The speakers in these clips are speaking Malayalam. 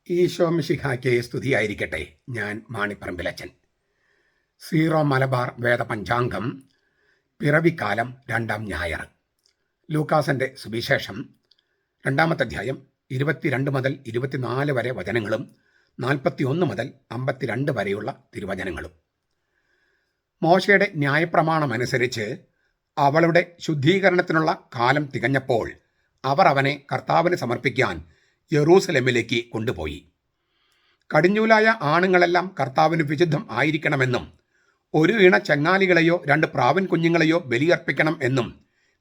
ഈശോ മിശിഹായ്ക്ക് സ്തുതിയായിരിക്കട്ടെ. ഞാൻ മാണിപ്പറമ്പിലച്ചൻ. സീറോ മലബാർ വേദപഞ്ചാംഗം പിറവിക്കാലം 2-ാം ഞായർ. ലൂക്കാസിൻ്റെ സുവിശേഷം 2-ാമത്തെ അധ്യായം 22 മുതൽ 24 വരെ വചനങ്ങളും 41 മുതൽ 52 വരെയുള്ള തിരുവചനങ്ങളും. മോശയുടെ ന്യായപ്രമാണമനുസരിച്ച് അവളുടെ ശുദ്ധീകരണത്തിനുള്ള കാലം തികഞ്ഞപ്പോൾ അവർ അവനെ കർത്താവിന് സമർപ്പിക്കാൻ യെറൂസലേമിലേക്ക് കൊണ്ടുപോയി. കടിഞ്ഞൂലായ ആണുങ്ങളെല്ലാം കർത്താവിന് വിശുദ്ധം ആയിരിക്കണമെന്നും 1 ഇണ ചങ്ങാലികളെയോ 2 പ്രാവൻ കുഞ്ഞുങ്ങളെയോ ബലിയർപ്പിക്കണം എന്നും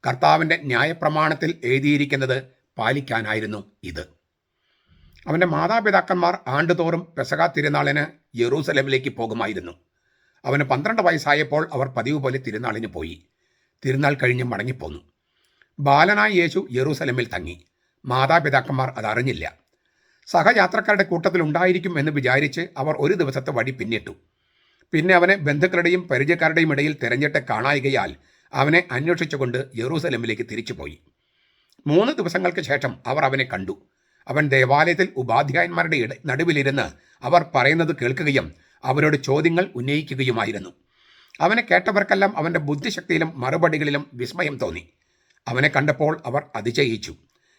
കർത്താവിൻ്റെ ന്യായപ്രമാണത്തിൽ എഴുതിയിരിക്കുന്നത് പാലിക്കാനായിരുന്നു ഇത്. അവൻ്റെ മാതാപിതാക്കന്മാർ ആണ്ടുതോറും പെസഹ തിരുനാളിന് യെറൂസലേമിലേക്ക് പോകുമായിരുന്നു. അവന് 12 വയസ്സായപ്പോൾ അവർ പതിവ് പോലെ തിരുനാളിന് പോയി. തിരുനാൾ കഴിഞ്ഞ് മടങ്ങിപ്പോന്നു. ബാലനായ യേശു യെറൂസലേമിൽ തങ്ങി. മാതാപിതാക്കന്മാർ അതറിഞ്ഞില്ല. സഹയാത്രക്കാരുടെ കൂട്ടത്തിലുണ്ടായിരിക്കും എന്ന് വിചാരിച്ച് അവർ ഒരു ദിവസത്തെ വഴി പിന്നിട്ടു. പിന്നെ അവനെ ബന്ധുക്കളുടെയും പരിചയക്കാരുടെയും ഇടയിൽ തിരഞ്ഞിട്ട് കാണായികയാൽ അവനെ അന്വേഷിച്ചുകൊണ്ട് യെറൂസലേമിലേക്ക് തിരിച്ചുപോയി. 3 ദിവസങ്ങൾക്ക് ശേഷം അവർ അവനെ കണ്ടു. അവൻ ദേവാലയത്തിൽ ഉപാധ്യായന്മാരുടെ നടുവിലിരുന്ന് അവർ പറയുന്നത് കേൾക്കുകയും അവരോട് ചോദ്യങ്ങൾ ഉന്നയിക്കുകയുമായിരുന്നു. അവനെ കേട്ടവർക്കെല്ലാം അവൻ്റെ ബുദ്ധിശക്തിയിലും മറുപടികളിലും വിസ്മയം തോന്നി. അവനെ കണ്ടപ്പോൾ അവർ അതിശയിച്ചു.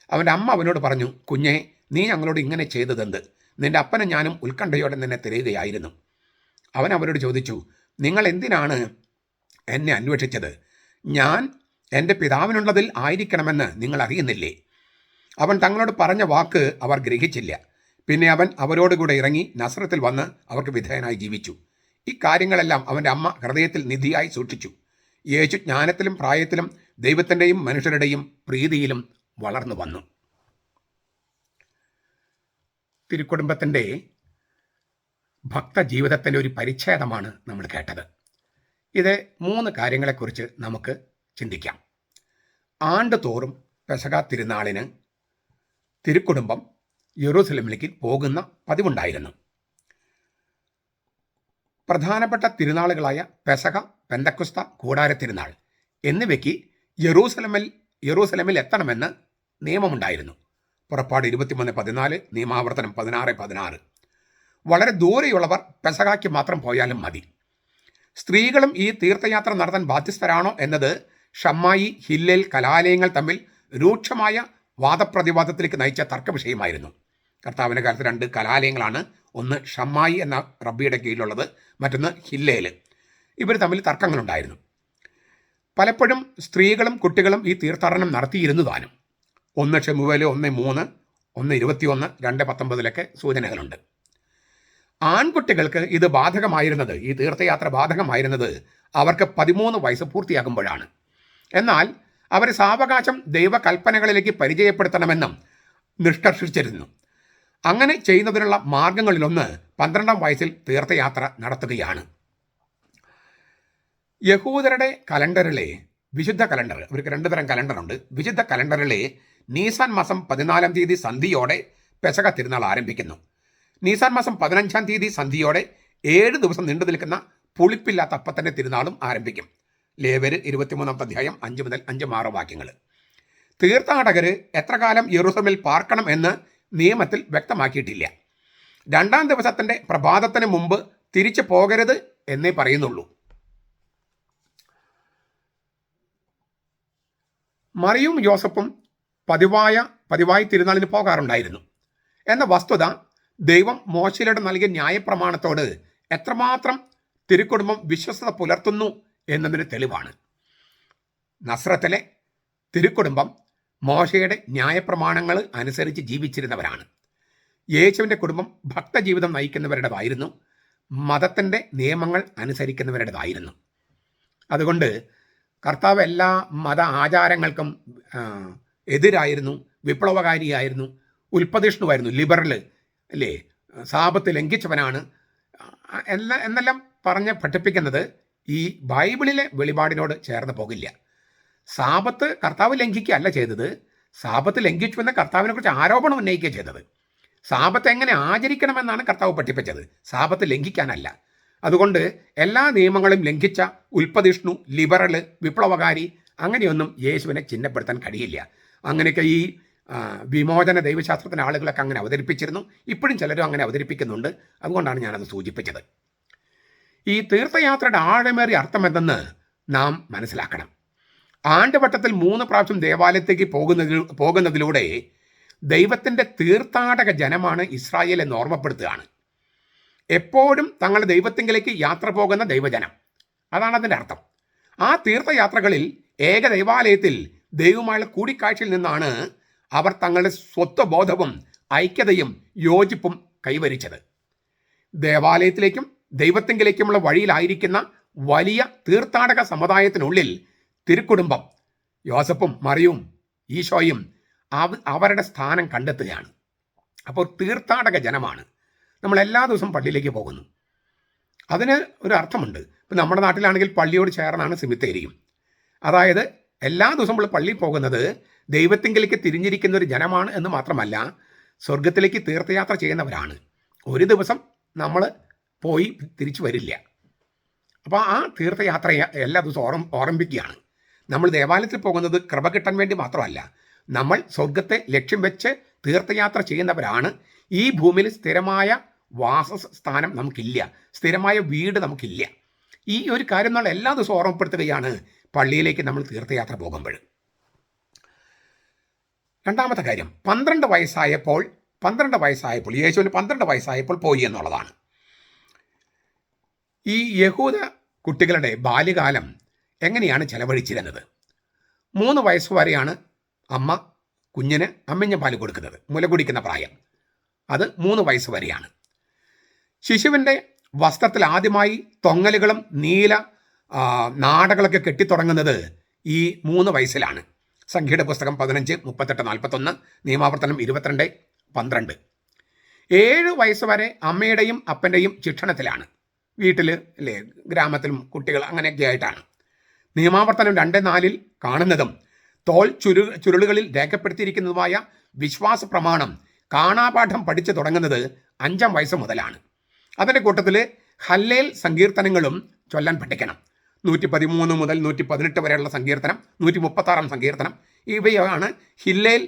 അവൻ്റെ അമ്മ അവനോട് പറഞ്ഞു, കുഞ്ഞെ, നീ ഞങ്ങളോട് ഇങ്ങനെ ചെയ്തതെന്ത്? നിന്റെ അപ്പനും ഞാനും ഉത്കണ്ഠയോടെ നിന്നെ തിരയുകയായിരുന്നു. അവൻ അവരോട് ചോദിച്ചു, നിങ്ങൾ എന്തിനാണ് എന്നെ അന്വേഷിച്ചത്? ഞാൻ എൻ്റെ പിതാവിനുള്ളതിൽ ആയിരിക്കണമെന്ന് നിങ്ങൾ അറിയുന്നില്ലേ? അവൻ തങ്ങളോട് പറഞ്ഞ വാക്ക് അവർ ഗ്രഹിച്ചില്ല. പിന്നെ അവൻ അവരോടുകൂടെ ഇറങ്ങി നസ്രത്തിൽ വന്ന് അവർക്ക് വിധേയനായി ജീവിച്ചു. ഈ കാര്യങ്ങളെല്ലാം അവൻ്റെ അമ്മ ഹൃദയത്തിൽ നിധിയായി സൂക്ഷിച്ചു. യേശു ജ്ഞാനത്തിലും പ്രായത്തിലും ദൈവത്തിൻ്റെയും മനുഷ്യരുടെയും പ്രീതിയിലും വളർന്നു വന്നു. തിരുക്കുടുംബത്തിൻ്റെ ഭക്തജീവിതത്തിൻ്റെ ഒരു പരിച്ഛേദമാണ് നമ്മൾ കേട്ടത്. ഇത് 3 കാര്യങ്ങളെക്കുറിച്ച് നമുക്ക് ചിന്തിക്കാം. ആണ്ടുതോറും പെസഹ തിരുനാളിന് തിരുക്കുടുംബം യെറൂസലേമിലേക്ക് പോകുന്ന പതിവുണ്ടായിരുന്നു. പ്രധാനപ്പെട്ട തിരുനാളുകളായ പെസഹ, പെന്തക്കുസ്ത, കൂടാര തിരുനാൾ എന്നിവയ്ക്ക് യെറൂസലേമിൽ എത്തണമെന്ന് നിയമമുണ്ടായിരുന്നു. പുറപ്പാട് 23:14, നിയമാവർത്തനം 16:16. വളരെ ദൂരെയുള്ളവർ പെസഹായ്ക്ക് മാത്രം പോയാലും മതി. സ്ത്രീകളും ഈ തീർത്ഥയാത്ര നടത്താൻ ബാധ്യസ്ഥരാണോ എന്നത് ഷമ്മായി, ഹില്ലേൽ കലാലയങ്ങൾ തമ്മിൽ രൂക്ഷമായ വാദപ്രതിവാദത്തിലേക്ക് നയിച്ച തർക്ക വിഷയമായിരുന്നു. കർത്താവിൻ്റെ കാലത്ത് 2 കലാലയങ്ങളാണ്. ഒന്ന് ഷമ്മായി എന്ന റബ്ബിയുടെ കീഴിലുള്ളത്, മറ്റൊന്ന് ഹില്ലേൽ. ഇവർ തമ്മിൽ തർക്കങ്ങളുണ്ടായിരുന്നു. പലപ്പോഴും സ്ത്രീകളും കുട്ടികളും ഈ തീർത്ഥാടനം നടത്തിയിരുന്നു താനും. 1 ശമൂവേൽ 1:3, 1:21, 2:19 സൂചനകളുണ്ട്. ആൺകുട്ടികൾക്ക് ഇത് ബാധകമായിരുന്നത്, ഈ തീർത്ഥയാത്ര ബാധകമായിരുന്നത് അവർക്ക് 13 വയസ്സ് പൂർത്തിയാകുമ്പോഴാണ്. എന്നാൽ അവർ സാവകാശം ദൈവകൽപ്പനകളിലേക്ക് പരിചയപ്പെടുത്തണമെന്നും നിഷ്കർഷിച്ചിരുന്നു. അങ്ങനെ ചെയ്യുന്നതിനുള്ള മാർഗങ്ങളിലൊന്ന് 12-ാം വയസ്സിൽ തീർത്ഥയാത്ര നടത്തുകയാണ്. യഹൂദരുടെ കലണ്ടറിലെ വിശുദ്ധ കലണ്ടർ, അവർക്ക് 2 തരം കലണ്ടറുണ്ട്. വിശുദ്ധ കലണ്ടറിലെ നീസാൻ മാസം 14-ാം തീയതി സന്ധിയോടെ പെസഹ തിരുനാൾ ആരംഭിക്കുന്നു. നീസാൻ മാസം 15-ാം തീയതി സന്ധിയോടെ 7 ദിവസം നീണ്ടു നിൽക്കുന്ന പുളിപ്പില്ലാത്ത അപ്പത്തിൻ്റെ തിരുനാളും ആരംഭിക്കും. ലേവ്യർ 23-ാമത്തെ അധ്യായം 5 മുതൽ 5-6 വാക്യങ്ങൾ. തീർത്ഥാടകർ എത്ര കാലം യെറൂസലേമിൽ പാർക്കണം എന്ന് നിയമത്തിൽ വ്യക്തമാക്കിയിട്ടില്ല. 2-ാം ദിവസത്തിൻ്റെ പ്രഭാതത്തിന് മുമ്പ് തിരിച്ചു പോകരുത് എന്നേ പറയുന്നുള്ളൂ. മറിയും യോസഫും പതിവായി തിരുനാളിന് പോകാറുണ്ടായിരുന്നു എന്ന വസ്തുത ദൈവം മോശയിലൂടെ നൽകിയ ന്യായപ്രമാണത്തോട് എത്രമാത്രം തിരുക്കുടുംബം വിശ്വസ്തത പുലർത്തുന്നു എന്നതിന് തെളിവാണ്. നസ്രത്തിലെ തിരുക്കുടുംബം മോശയുടെ ന്യായപ്രമാണങ്ങൾ അനുസരിച്ച് ജീവിച്ചിരുന്നവരാണ്. യേശുവിൻ്റെ കുടുംബം ഭക്തജീവിതം നയിക്കുന്നവരുടേതായിരുന്നു. മതത്തിൻ്റെ നിയമങ്ങൾ അനുസരിക്കുന്നവരുടേതായിരുന്നു. അതുകൊണ്ട് കർത്താവ് എല്ലാ മത ആചാരങ്ങൾക്കും എതിരായിരുന്നു, വിപ്ലവകാരിയായിരുന്നു, ഉൽപ്പതിഷ്ണുവായിരുന്നു, ലിബറൽ അല്ലേ, സാപത്ത് ലംഘിച്ചവനാണ് എന്നെല്ലാം പറഞ്ഞ് പഠിപ്പിക്കുന്നത് ഈ ബൈബിളിലെ വെളിപാടിനോട് ചേർന്ന് പോകില്ല. സാപത്ത് കർത്താവ് ലംഘിക്കുകയല്ല ചെയ്തത്. സാപത്ത് ലംഘിച്ചുവെന്ന് കർത്താവിനെക്കുറിച്ച് ആരോപണം ഉന്നയിക്കുകയാണ് ചെയ്തത്. സാപത്ത് എങ്ങനെ ആചരിക്കണമെന്നാണ് കർത്താവ് പഠിപ്പിച്ചത്, സാപത്ത് ലംഘിക്കാനല്ല. അതുകൊണ്ട് എല്ലാ നിയമങ്ങളും ലംഘിച്ച ഉൽപ്പതിഷ്ണു, ലിബറൽ, വിപ്ലവകാരി അങ്ങനെയൊന്നും യേശുവിനെ ചിഹ്നപ്പെടുത്താൻ കഴിയില്ല. അങ്ങനെയൊക്കെ ഈ വിമോചന ദൈവശാസ്ത്രത്തിൻ്റെ ആളുകളൊക്കെ അങ്ങനെ അവതരിപ്പിച്ചിരുന്നു. ഇപ്പോഴും ചിലരും അങ്ങനെ അവതരിപ്പിക്കുന്നുണ്ട്. അതുകൊണ്ടാണ് ഞാനത് സൂചിപ്പിച്ചത്. ഈ തീർത്ഥയാത്രയുടെ ആഴമേറിയ അർത്ഥം എന്തെന്ന് നാം മനസ്സിലാക്കണം. ആണ്ടുവട്ടത്തിൽ 3 പ്രാവശ്യം ദേവാലയത്തേക്ക് പോകുന്നതിലൂടെ ദൈവത്തിൻ്റെ തീർത്ഥാടക ജനമാണ് ഇസ്രായേൽ എന്ന് ഓർമ്മപ്പെടുത്തുകയാണ്. എപ്പോഴും തങ്ങളുടെ ദൈവത്തിങ്കിലേക്ക് യാത്ര പോകുന്ന ദൈവജനം, അതാണ് അതിൻ്റെ അർത്ഥം. ആ തീർത്ഥയാത്രകളിൽ ഏക ദൈവാലയത്തിൽ ദൈവവുമായുള്ള കൂടിക്കാഴ്ചയിൽ നിന്നാണ് അവർ തങ്ങളുടെ സ്വത്വബോധവും ഐക്യതയും യോജിപ്പും കൈവരിച്ചത്. ദേവാലയത്തിലേക്കും ദൈവത്തിങ്കിലേക്കുമുള്ള വഴിയിലായിരിക്കുന്ന വലിയ തീർത്ഥാടക സമുദായത്തിനുള്ളിൽ തിരുക്കുടുംബം യോസഫും മറിയവും ഈശോയും അവരുടെ സ്ഥാനം കണ്ടെത്തുകയാണ്. അപ്പോൾ തീർത്ഥാടക ജനമാണ്. നമ്മൾ എല്ലാ ദിവസവും പള്ളിയിലേക്ക് പോകുന്നു. അതിന് ഒരു അർത്ഥമുണ്ട്. ഇപ്പം നമ്മുടെ നാട്ടിലാണെങ്കിൽ പള്ളിയോട് ചേർന്നാണ് സിമിത്തേരിയും. അതായത് എല്ലാ ദിവസവും നമ്മൾ പള്ളിയിൽ പോകുന്നത് ദൈവത്തിങ്കിലേക്ക് തിരിഞ്ഞിരിക്കുന്ന ഒരു ജനമാണ് എന്ന് മാത്രമല്ല, സ്വർഗത്തിലേക്ക് തീർത്ഥയാത്ര ചെയ്യുന്നവരാണ്. ഒരു ദിവസം നമ്മൾ പോയി തിരിച്ചു വരില്ല. അപ്പോൾ ആ തീർത്ഥയാത്ര എല്ലാ ദിവസവും ഓർമ്മിപ്പിക്കുകയാണ്. നമ്മൾ ദേവാലയത്തിൽ പോകുന്നത് കൃപ കിട്ടാൻ വേണ്ടി മാത്രമല്ല, നമ്മൾ സ്വർഗത്തെ ലക്ഷ്യം വെച്ച് തീർത്ഥയാത്ര ചെയ്യുന്നവരാണ്. ഈ ഭൂമിയിൽ സ്ഥിരമായ വാസസ്ഥാനം നമുക്കില്ല, സ്ഥിരമായ വീട് നമുക്കില്ല. ഈ ഒരു കാര്യം നമ്മൾ എല്ലാ ദിവസവും ഓർമ്മപ്പെടുത്തുകയാണ് പള്ളിയിലേക്ക് നമ്മൾ തീർത്ഥയാത്ര പോകുമ്പോൾ. രണ്ടാമത്തെ കാര്യം, 12 വയസ്സായപ്പോൾ യേശുവിന് 12 വയസ്സായപ്പോൾ പോയി എന്നുള്ളതാണ്. ഈ യഹൂദ കുട്ടികളുടെ ബാല്യകാലം എങ്ങനെയാണ് ചെലവഴിച്ചിരുന്നത്? 3 വയസ്സ് വരെയാണ് അമ്മ കുഞ്ഞിന് അമ്മിഞ്ഞ പാല് കൊടുക്കുന്നത്, മുല കുടിക്കുന്ന പ്രായം. അത് 3 വയസ്സ് വരെയാണ്. ശിശുവിൻ്റെ വസ്ത്രത്തിൽ ആദ്യമായി തൊങ്ങലുകളും നീല നാടകളൊക്കെ കെട്ടിത്തുടങ്ങുന്നത് ഈ 3 വയസ്സിലാണ്. സംഖ്യയുടെ പുസ്തകം 15, 38, 41, നിയമാവർത്തനം 22, 12. 7 വയസ്സ് വരെ അമ്മയുടെയും അപ്പൻ്റെയും ശിക്ഷണത്തിലാണ്. വീട്ടിൽ അല്ലേ, ഗ്രാമത്തിലും കുട്ടികൾ അങ്ങനെയൊക്കെ ആയിട്ടാണ്. നിയമാവർത്തനം 2:4 കാണുന്നതും തോൾ ചുരുളുകളിൽ രേഖപ്പെടുത്തിയിരിക്കുന്നതുമായ വിശ്വാസ പ്രമാണം കാണാപാഠം പഠിച്ചു തുടങ്ങുന്നത് 5-ാം വയസ്സ് മുതലാണ്. അതിൻ്റെ കൂട്ടത്തിൽ ഹല്ലേൽ സങ്കീർത്തനങ്ങളും ചൊല്ലാൻ പഠിക്കണം. 113 മുതൽ 118 വരെയുള്ള സങ്കീർത്തനം, 136-ാം സങ്കീർത്തനം, ഇവയാണ് ഹല്ലേൽ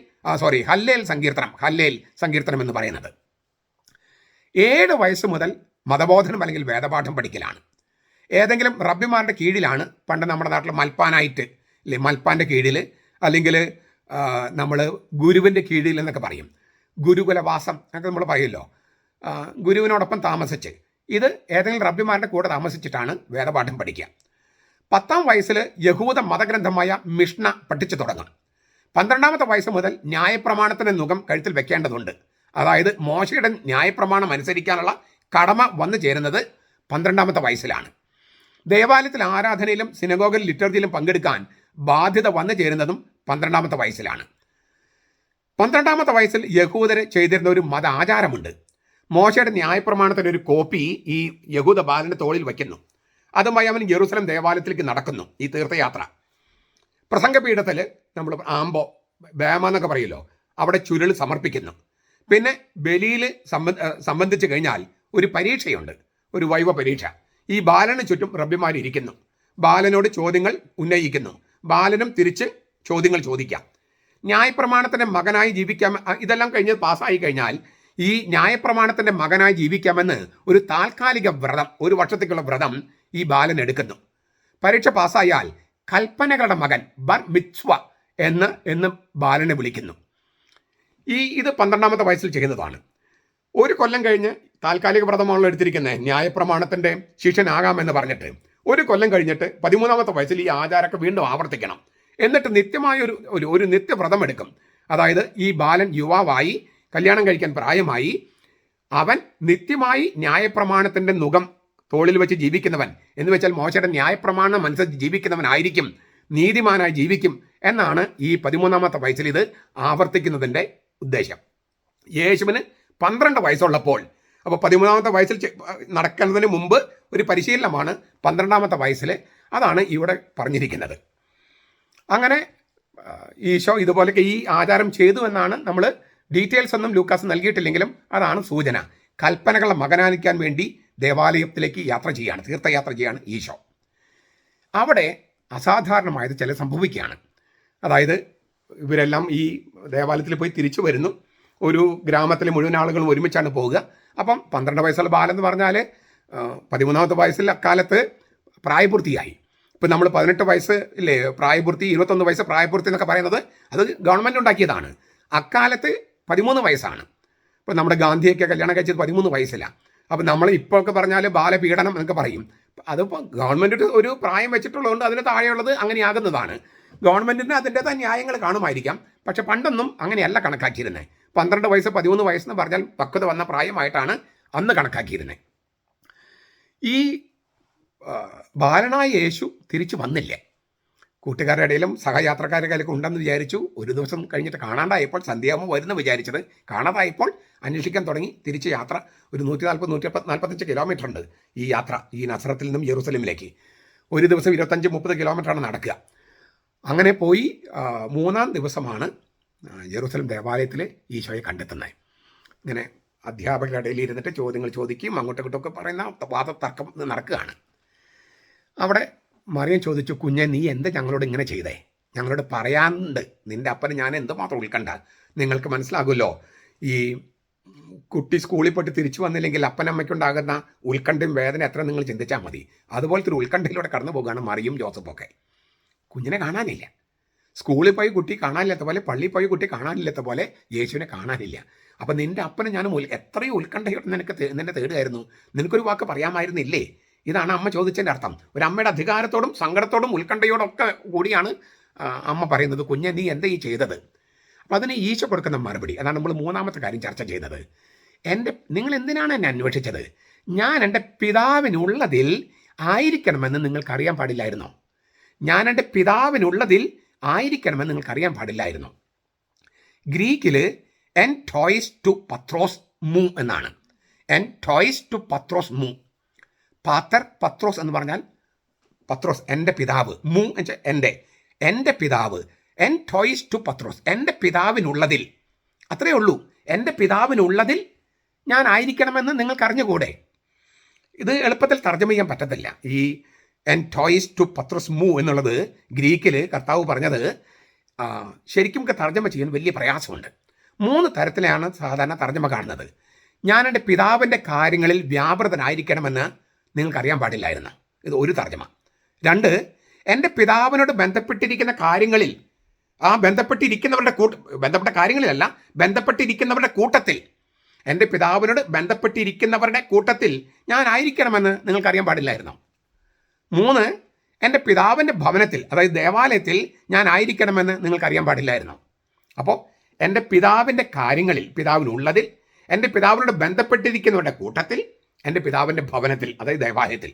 സങ്കീർത്തനം എന്ന് പറയുന്നത്. 7 വയസ്സ് മുതൽ മതബോധനം അല്ലെങ്കിൽ വേദപാഠം പഠിക്കലാണ്. ഏതെങ്കിലും റബ്ബിമാരുടെ കീഴിലാണ്. പണ്ട് നമ്മുടെ നാട്ടിൽ മൽപ്പാനായിട്ട് അല്ലെ, മൽപ്പാൻ്റെ കീഴിൽ, അല്ലെങ്കിൽ നമ്മൾ ഗുരുവിൻ്റെ കീഴിൽ എന്നൊക്കെ പറയും. ഗുരുകുലവാസം എന്നൊക്കെ നമ്മൾ പറയുമല്ലോ. ഗുരുവിനോടൊപ്പം താമസിച്ച്, ഇത് ഏതെങ്കിലും റബ്ബിമാരുടെ കൂടെ താമസിച്ചിട്ടാണ് വേദപാഠം പഠിക്കുക. 10-ാം വയസ്സിൽ യഹൂദ മതഗ്രന്ഥമായ മിഷ്ന പഠിച്ചു തുടങ്ങും. 12-ാമത്തെ വയസ്സ് മുതൽ ന്യായപ്രമാണത്തിൻ്റെ നുകം കഴുത്തിൽ വെക്കേണ്ടതുണ്ട്. അതായത് മോശയുടെ ന്യായപ്രമാണം അനുസരിക്കാനുള്ള കടമ വന്നു ചേരുന്നത് 12-ാമത്തെ വയസ്സിലാണ്. ദേവാലയത്തിൽ ആരാധനയിലും സിനഗോഗിൽ ലിറ്റർജിയിലും പങ്കെടുക്കാൻ ബാധ്യത വന്നു ചേരുന്നതും 12-ാമത്തെ വയസ്സിലാണ്. 12-ാമത്തെ വയസ്സിൽ യഹൂദർ ചെയ്തിരുന്ന ഒരു മത ആചാരമുണ്ട്. മോശയുടെ ന്യായപ്രമാണത്തിൻ്റെ ഒരു കോപ്പി ഈ യഹൂദ ബാലൻ്റെ തോളിൽ വയ്ക്കുന്നു. അതുമായി അവൻ യെറൂസലേം ദേവാലയത്തിലേക്ക് നടക്കുന്നു. ഈ തീർത്ഥയാത്ര പ്രസംഗപീഠത്തിൽ നമ്മൾ ബേമ എന്നൊക്കെ പറയുമല്ലോ, അവിടെ ചുരുൾ സമർപ്പിക്കുന്നു. പിന്നെ ബലിയിൽ സംബന്ധിച്ച് കഴിഞ്ഞാൽ ഒരു പരീക്ഷയുണ്ട്, ഒരു വൈവ പരീക്ഷ. ഈ ബാലന് ചുറ്റും റബ്ബിമാരിയ്ക്കുന്നു. ബാലനോട് ചോദ്യങ്ങൾ ഉന്നയിക്കുന്നു. ബാലനും തിരിച്ച് ചോദ്യങ്ങൾ ചോദിക്കാം. ന്യായപ്രമാണത്തിൻ്റെ മകനായി ജീവിക്കാം. ഇതെല്ലാം കഴിഞ്ഞ് പാസ്സായി കഴിഞ്ഞാൽ ഈ ന്യായപ്രമാണത്തിൻ്റെ മകനായി ജീവിക്കാമെന്ന് ഒരു താൽക്കാലിക വ്രതം, 1 വർഷത്തേക്കുള്ള വ്രതം ഈ ബാലൻ എടുക്കുന്നു. പരീക്ഷ പാസ്സായാൽ കൽപ്പനകളുടെ മകൻ ബർ മിത്സ്വ എന്ന് ബാലനെ വിളിക്കുന്നു. ഇത് 12-ാമത്തെ വയസ്സിൽ ചെയ്യുന്നതാണ്. 1 കൊല്ലം കഴിഞ്ഞ് താൽക്കാലിക വ്രതമാണല്ലോ എടുത്തിരിക്കുന്നത്, ന്യായപ്രമാണത്തിൻ്റെ ശിഷ്യനാകാമെന്ന് പറഞ്ഞിട്ട്. 1 കൊല്ലം കഴിഞ്ഞിട്ട് 13-ാമത്തെ വയസ്സിൽ ഈ ആചാരമൊക്കെ വീണ്ടും ആവർത്തിക്കണം. എന്നിട്ട് നിത്യമായ ഒരു നിത്യവ്രതം എടുക്കും. അതായത് ഈ ബാലൻ യുവാവായി, കല്യാണം കഴിക്കാൻ പ്രായമായി, അവൻ നിത്യമായി ന്യായപ്രമാണത്തിൻ്റെ നുകം തോളിൽ വെച്ച് ജീവിക്കുന്നവൻ എന്ന് വെച്ചാൽ മോശയുടെ ന്യായപ്രമാണം അനുസരിച്ച് ജീവിക്കുന്നവനായിരിക്കും, നീതിമാനായി ജീവിക്കും എന്നാണ് ഈ 13-ാമത്തെ വയസ്സിൽ ഇത് ആവർത്തിക്കുന്നതിൻ്റെ ഉദ്ദേശം. യേശുവിന് 12 വയസ്സുള്ളപ്പോൾ, അപ്പോൾ 13-ാമത്തെ വയസ്സിൽ നടക്കുന്നതിന് മുമ്പ് ഒരു പരിശീലനമാണ് 12-ാമത്തെ വയസ്സിൽ. അതാണ് ഇവിടെ പറഞ്ഞിരിക്കുന്നത്. അങ്ങനെ ഈശോ ഇതുപോലൊക്കെ ഈ ആചാരം ചെയ്തു എന്നാണ്. നമ്മൾ ഡീറ്റെയിൽസ് ഒന്നും ലൂക്കാസ് നൽകിയിട്ടില്ലെങ്കിലും അതാണ് സൂചന. കൽപ്പനകളുടെ മകനായിരിക്കാൻ വേണ്ടി ദേവാലയത്തിലേക്ക് തീർത്ഥയാത്ര ചെയ്യാണ് ഈശോ. അവിടെ അസാധാരണമായത് ചില സംഭവിക്കുകയാണ്. അതായത് ഇവരെല്ലാം ഈ ദേവാലയത്തിൽ പോയി തിരിച്ചു വരുന്നു. ഒരു ഗ്രാമത്തിലെ മുഴുവൻ ആളുകളും ഒരുമിച്ചാണ് പോവുക. അപ്പം 12 വയസ്സുള്ള ബാലെന്ന് പറഞ്ഞാൽ 13ാമത്തെ വയസ്സിൽ അക്കാലത്ത് പ്രായപൂർത്തിയായി. ഇപ്പം നമ്മൾ 18 വയസ്സ് ഇല്ലേ പ്രായപൂർത്തി, 21 വയസ്സ് പ്രായപൂർത്തി എന്നൊക്കെ പറയുന്നത് അത് ഗവൺമെൻറ് ഉണ്ടാക്കിയതാണ്. അക്കാലത്ത് 13 വയസ്സാണ്. ഇപ്പം നമ്മുടെ ഗാന്ധിയൊക്കെ കല്യാണം കഴിച്ചത് 13 വയസ്സിലാണ്. അപ്പം നമ്മൾ ഇപ്പോഴൊക്കെ പറഞ്ഞാൽ ബാലപീഡനം എന്നൊക്കെ പറയും. അതിപ്പോൾ ഗവൺമെൻറ് ഒരു പ്രായം വെച്ചിട്ടുള്ളതുകൊണ്ട് അതിന് താഴെയുള്ളത് അങ്ങനെയാകുന്നതാണ്. ഗവൺമെൻറ്റിന് അതിൻ്റെതായ ന്യായങ്ങൾ കാണുമായിരിക്കാം. പക്ഷെ പണ്ടൊന്നും അങ്ങനെയല്ല കണക്കാക്കിയിരുന്നത്. 12 വയസ്സ് 13 വയസ്സെന്ന് പറഞ്ഞാൽ പക്വത വന്ന പ്രായമായിട്ടാണ് അന്ന് കണക്കാക്കിയിരുന്നത്. ഈ ബാലനായ യേശു തിരിച്ചു വന്നില്ലേ. കൂട്ടുകാരുടെ ഇടയിലും സഹയാത്രക്കാരുടെ കയ്യിലൊക്കെ ഉണ്ടെന്ന് വിചാരിച്ചു. ഒരു ദിവസം കഴിഞ്ഞിട്ട് കാണാണ്ടായപ്പോൾ സന്ധ്യാകുമ്പോൾ വരുന്നു വിചാരിച്ചത്. കാണാതായപ്പോൾ അന്വേഷിക്കാൻ തുടങ്ങി. തിരിച്ച് യാത്ര ഒരു 145 കിലോമീറ്റർ ഉണ്ട് ഈ യാത്ര, ഈ നസറത്തിൽ നിന്നും യെറൂസലേമിലേക്ക്. ഒരു ദിവസം 25-30 കിലോമീറ്ററാണ് നടക്കുക. അങ്ങനെ പോയി 3-ാം ദിവസമാണ് യെറൂസലേം ദേവാലയത്തിൽ ഈശോയെ കണ്ടെത്തുന്നത്. ഇങ്ങനെ അധ്യാപകരുടെ ഇടയിൽ ഇരുന്നിട്ട് ചോദ്യങ്ങൾ ചോദിക്കും, അങ്ങോട്ടും ഇങ്ങോട്ടൊക്കെ പറയുന്ന വാദതർക്കം നടക്കുകയാണ്. അവിടെ മറിയം ചോദിച്ചു, കുഞ്ഞെ നീ എന്ത് ഞങ്ങളോട് ഇങ്ങനെ ചെയ്തേ? ഞങ്ങളോട് പറയാനുണ്ട്. നിൻ്റെ അപ്പന് ഞാൻ എന്തുമാത്രം ഉൾക്കണ്ട. നിങ്ങൾക്ക് മനസ്സിലാകുമല്ലോ, ഈ കുട്ടി സ്കൂളിൽ പോയിട്ട് തിരിച്ചു വന്നില്ലെങ്കിൽ അപ്പനമ്മയ്ക്കുണ്ടാകുന്ന ഉത്കണ്ഠയും വേദന എത്ര നിങ്ങൾ ചിന്തിച്ചാൽ മതി. അതുപോലത്തെ ഒരു ഉത്കണ്ഠയിലൂടെ കടന്നു പോകുകയാണ് മറിയും ജോസഫൊക്കെ. കുഞ്ഞിനെ കാണാനില്ല. സ്കൂളിൽ പോയി കുട്ടി കാണാനില്ലാത്ത പോലെ, പള്ളിയിൽ പോയി കുട്ടി കാണാനില്ലാത്ത പോലെ യേശുവിനെ കാണാനില്ല. അപ്പം നിൻ്റെ അപ്പനെ ഞാൻ എത്രയും ഉത്കണ്ഠയോടെ നിന്നെ തേടുമായിരുന്നു. നിനക്കൊരു വാക്ക് പറയാമായിരുന്നില്ലേ? ഇതാണ് അമ്മ ചോദിച്ചതിൻ്റെ അർത്ഥം. ഒരു അമ്മയുടെ അധികാരത്തോടും സങ്കടത്തോടും ഉത്കണ്ഠയോടൊക്കെ കൂടിയാണ് അമ്മ പറയുന്നത്, കുഞ്ഞെ നീ എന്താ ഈ ചെയ്തത്? അപ്പം അതിന് ഈശോ കൊടുക്കുന്ന മറുപടി, അതാണ് നമ്മൾ 3-ാമത്തെ കാര്യം ചർച്ച ചെയ്തത്. നിങ്ങൾ എന്തിനാണ് എന്നെ അന്വേഷിച്ചത്? ഞാൻ എൻ്റെ പിതാവിനുള്ളതിൽ ആയിരിക്കണമെന്ന് നിങ്ങൾക്കറിയാൻ പാടില്ലായിരുന്നോ? ഞാൻ എൻ്റെ പിതാവിനുള്ളതിൽ ആയിരിക്കണമെന്ന് നിങ്ങൾക്കറിയാൻ പാടില്ലായിരുന്നോ? ഗ്രീക്കിൽ എൻ ടോയ്സ് ടു പത്രോസ് മൂ എന്നാണ്. എൻ ടോയ്സ് ടു പത്രോസ് മൂ. പാത്തർ പത്രോസ് എന്ന് പറഞ്ഞാൽ പത്രോസ് എൻ്റെ പിതാവ്, മൂ എന്ന് വെച്ചാൽ എൻ്റെ പിതാവ്. എൻ ടോയ്സ് ടു പത്രോസ്, എൻ്റെ പിതാവിനുള്ളതിൽ. അത്രയേ ഉള്ളൂ. എൻ്റെ പിതാവിനുള്ളതിൽ ഞാൻ ആയിരിക്കണമെന്ന് നിങ്ങൾക്കറിഞ്ഞുകൂടെ? ഇത് എളുപ്പത്തിൽ തർജ്ജമ ചെയ്യാൻ പറ്റത്തില്ല. ഈ എൻ ടോയ്സ് ടു പത്രോസ് മൂ എന്നുള്ളത് ഗ്രീക്കിൽ കർത്താവ് പറഞ്ഞത് ശരിക്കും തർജ്ജമ ചെയ്യാൻ വലിയ പ്രയാസമുണ്ട്. 3 തരത്തിലാണ് സാധാരണ തർജ്ജമ കാണുന്നത്. ഞാൻ എൻ്റെ പിതാവിൻ്റെ കാര്യങ്ങളിൽ വ്യാപൃതനായിരിക്കണമെന്ന് നിങ്ങൾക്കറിയാൻ പാടില്ലായിരുന്നു. ഇത് ഒരു തർജ്ജമ. 2, എൻ്റെ പിതാവിനോട് ബന്ധപ്പെട്ടിരിക്കുന്ന കാര്യങ്ങളിൽ, ബന്ധപ്പെട്ട കാര്യങ്ങളിലല്ല, ബന്ധപ്പെട്ടിരിക്കുന്നവരുടെ കൂട്ടത്തിൽ, എൻ്റെ പിതാവിനോട് ബന്ധപ്പെട്ടിരിക്കുന്നവരുടെ കൂട്ടത്തിൽ ഞാൻ ആയിരിക്കണമെന്ന് നിങ്ങൾക്കറിയാൻ പാടില്ലായിരുന്നു. 3, എൻ്റെ പിതാവിൻ്റെ ഭവനത്തിൽ, അതായത് ദേവാലയത്തിൽ ഞാൻ ആയിരിക്കണമെന്ന് നിങ്ങൾക്കറിയാൻ പാടില്ലായിരുന്നു. അപ്പോൾ എൻ്റെ പിതാവിൻ്റെ കാര്യങ്ങളിൽ, പിതാവിനുള്ളതിൽ, എൻ്റെ പിതാവിനോട് ബന്ധപ്പെട്ടിരിക്കുന്നവരുടെ കൂട്ടത്തിൽ, എൻ്റെ പിതാവിൻ്റെ ഭവനത്തിൽ, അതായത് ദേവാലയത്തിൽ.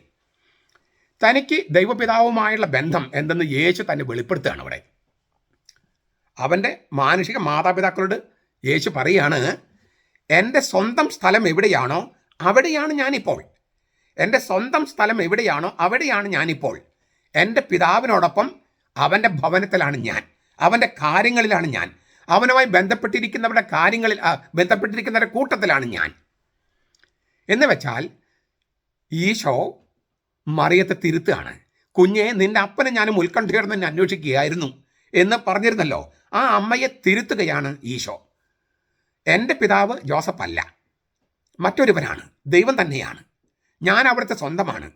തനിക്ക് ദൈവപിതാവുമായുള്ള ബന്ധം എന്തെന്ന് യേശു തന്നെ വെളിപ്പെടുത്തുകയാണ് അവിടെ. അവൻ്റെ മാനുഷിക മാതാപിതാക്കളോട് യേശു പറയുകയാണ്, എൻ്റെ സ്വന്തം സ്ഥലം എവിടെയാണോ അവിടെയാണ് ഞാനിപ്പോൾ. എൻ്റെ സ്വന്തം സ്ഥലം എവിടെയാണോ അവിടെയാണ് ഞാനിപ്പോൾ. എൻ്റെ പിതാവിനോടൊപ്പം അവൻ്റെ ഭവനത്തിലാണ് ഞാൻ, അവൻ്റെ കാര്യങ്ങളിലാണ് ഞാൻ, അവനുമായി ബന്ധപ്പെട്ടിരിക്കുന്നവരുടെ കാര്യങ്ങളിൽ, ബന്ധപ്പെട്ടിരിക്കുന്നവരുടെ കൂട്ടത്തിലാണ് ഞാൻ. എന്ന് വെച്ചാൽ ഈശോ മറിയത്തെ തിരുത്തുകയാണ്. കുഞ്ഞെ, നിൻ്റെ അപ്പനെ ഞാനും ഉത്കണ്ഠയോടെ തന്നെ അന്വേഷിക്കുകയായിരുന്നു എന്ന് പറഞ്ഞിരുന്നല്ലോ. ആ അമ്മയെ തിരുത്തുകയാണ് ഈശോ. എൻ്റെ പിതാവ് ജോസഫ് അല്ല, മറ്റൊരുവനാണ്, ദൈവം തന്നെയാണ്. ഞാൻ അവിടുത്തെ സ്വന്തമാണ്.